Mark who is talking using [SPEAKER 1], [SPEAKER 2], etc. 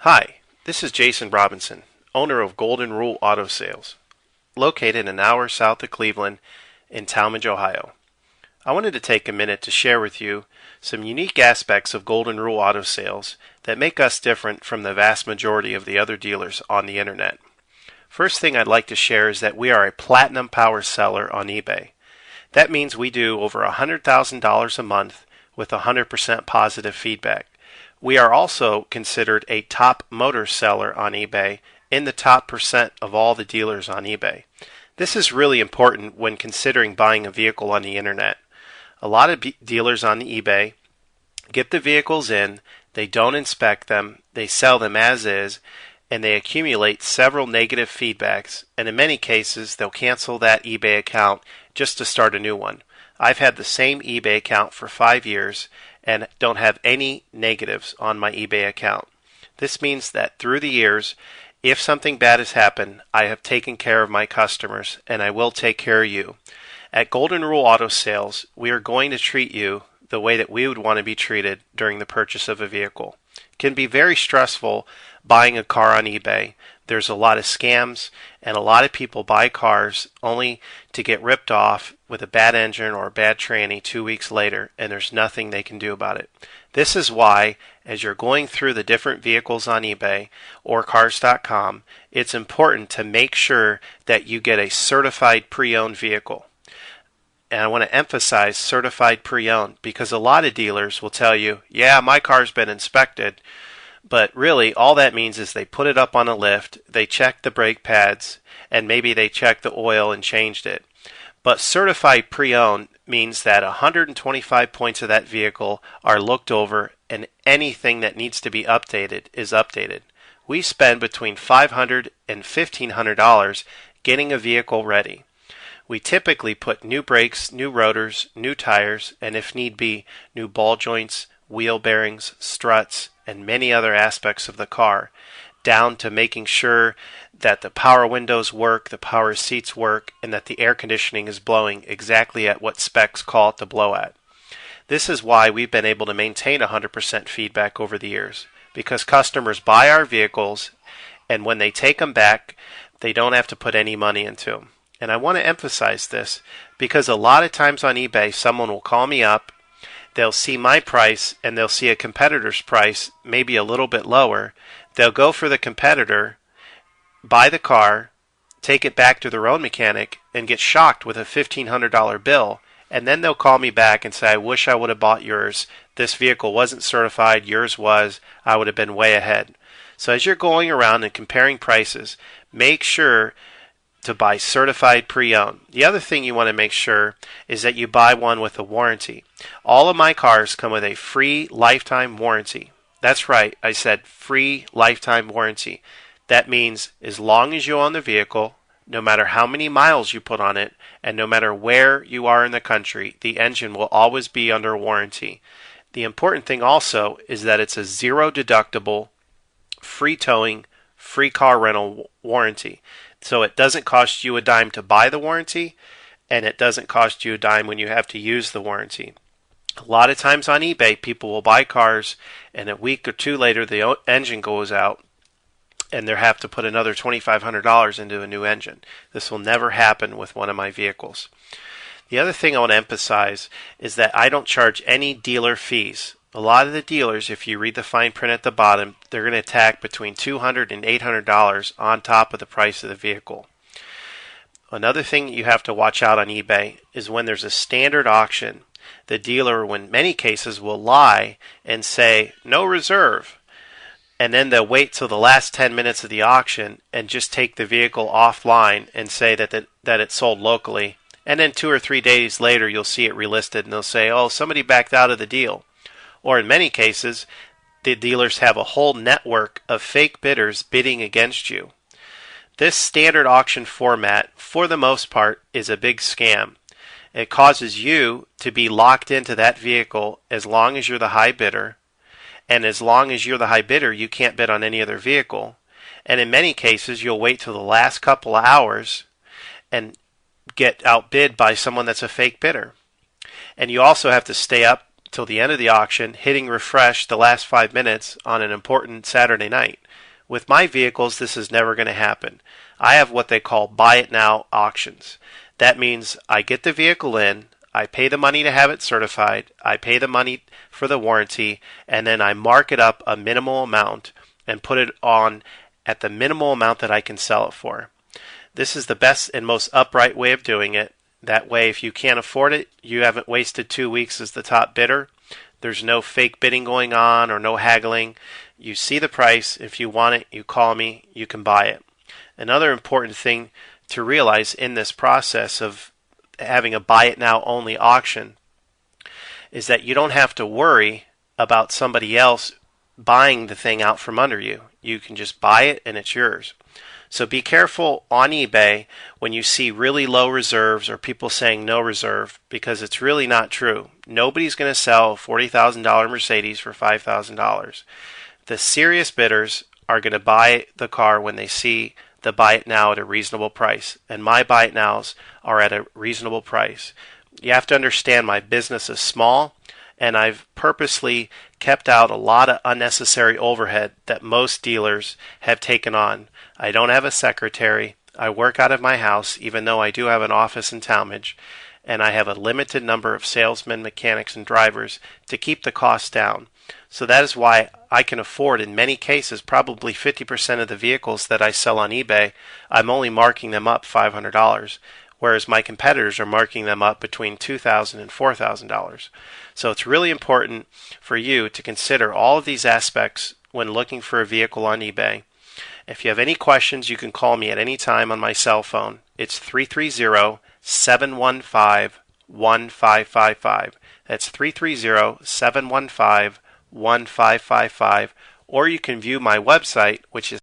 [SPEAKER 1] Hi, this is Jason Robinson, owner of Golden Rule Auto Sales, located an hour south of Cleveland in Tallmadge, Ohio. I wanted to take a minute to share with you some unique aspects of Golden Rule Auto Sales that make us different from the vast majority of the other dealers on the internet. First thing I'd like to share is that we are a platinum power seller on eBay. That means we do over $100,000 a month with 100% positive feedback. We are also considered a top motor seller on eBay in the top percent of all the dealers on eBay. This is really important when considering buying a vehicle on the internet. A lot of dealers on eBay get the vehicles in, they don't inspect them, they sell them as is, and they accumulate several negative feedbacks, and in many cases they'll cancel that eBay account just to start a new one. I've had the same eBay account for 5 years and don't have any negatives on my eBay account. This means that through the years, if something bad has happened, I have taken care of my customers and I will take care of you. At Golden Rule Auto Sales, we are going to treat you the way that we would want to be treated during the purchase of a vehicle. It can be very stressful buying a car on eBay. There's a lot of scams, and a lot of people buy cars only to get ripped off with a bad engine or a bad tranny 2 weeks later, and there's nothing they can do about it. This is why, as you're going through the different vehicles on eBay or cars.com, it's important to make sure that you get a certified pre-owned vehicle. And I want to emphasize certified pre-owned because a lot of dealers will tell you, yeah, my car's been inspected. But really, all that means is they put it up on a lift, they check the brake pads, and maybe they check the oil and changed it. But certified pre-owned means that 125 points of that vehicle are looked over and anything that needs to be updated is updated. We spend between $500 and $1,500 getting a vehicle ready. We typically put new brakes, new rotors, new tires, and if need be, new ball joints, wheel bearings, struts, and many other aspects of the car, down to making sure that the power windows work, the power seats work, and that the air conditioning is blowing exactly at what specs call it to blow at. This is why we've been able to maintain 100% feedback over the years, because customers buy our vehicles, and when they take them back, they don't have to put any money into them. And I want to emphasize this, because a lot of times on eBay, someone will call me up, they'll see my price and they'll see a competitor's price, maybe a little bit lower. They'll go for the competitor, buy the car, take it back to their own mechanic, and get shocked with a $1,500 bill. And then they'll call me back and say, I wish I would have bought yours. This vehicle wasn't certified. Yours was. I would have been way ahead. So as you're going around and comparing prices, make sure to buy certified pre-owned. The other thing you want to make sure is that you buy one with a warranty. All of my cars come with a free lifetime warranty. That's right, I said free lifetime warranty. That means as long as you own the vehicle, no matter how many miles you put on it, and no matter where you are in the country, the engine will always be under warranty. The important thing also is that it's a zero deductible, free towing, free car rental warranty. So it doesn't cost you a dime to buy the warranty, and it doesn't cost you a dime when you have to use the warranty. A lot of times on eBay, people will buy cars, and a week or two later, the engine goes out, and they have to put another $2,500 into a new engine. This will never happen with one of my vehicles. The other thing I want to emphasize is that I don't charge any dealer fees. A lot of the dealers, if you read the fine print at the bottom, they're going to tack between $200 and $800 on top of the price of the vehicle. Another thing you have to watch out on eBay is when there's a standard auction, the dealer, in many cases, will lie and say, no reserve. And then they'll wait till the last 10 minutes of the auction and just take the vehicle offline and say that it's sold locally. And then 2 or 3 days later, you'll see it relisted and they'll say, oh, somebody backed out of the deal. Or in many cases, the dealers have a whole network of fake bidders bidding against you. This standard auction format, for the most part, is a big scam. It causes you to be locked into that vehicle as long as you're the high bidder. And as long as you're the high bidder, you can't bid on any other vehicle. And in many cases, you'll wait till the last couple of hours and get outbid by someone that's a fake bidder. And you also have to stay up till the end of the auction, hitting refresh the last 5 minutes on an important Saturday night. With my vehicles, this is never going to happen. I have what they call buy it now auctions. That means I get the vehicle in, I pay the money to have it certified, I pay the money for the warranty, and then I mark it up a minimal amount and put it on at the minimal amount that I can sell it for. This is the best and most upright way of doing it. That way, if you can't afford it, you haven't wasted 2 weeks as the top bidder. There's no fake bidding going on or no haggling. You see the price. If you want it, you call me. You can buy it. Another important thing to realize in this process of having a buy it now only auction is that you don't have to worry about somebody else buying the thing out from under you. You can just buy it and it's yours. So be careful on eBay when you see really low reserves or people saying no reserve, because it's really not true. Nobody's going to sell a $40,000 Mercedes for $5,000. The serious bidders are going to buy the car when they see the buy it now at a reasonable price. And my buy it nows are at a reasonable price. You have to understand my business is small, and I've purposely kept out a lot of unnecessary overhead that most dealers have taken on. I don't have a secretary. I work out of my house, even though I do have an office in Tallmadge, and I have a limited number of salesmen, mechanics, and drivers to keep the costs down. So that is why I can afford, in many cases, probably 50% of the vehicles that I sell on eBay, I'm only marking them up $500, whereas my competitors are marking them up between $2,000 and $4,000. So it's really important for you to consider all of these aspects when looking for a vehicle on eBay. If you have any questions, you can call me at any time on my cell phone. It's 330-715-1555. That's 330-715-1555. Or you can view my website, which is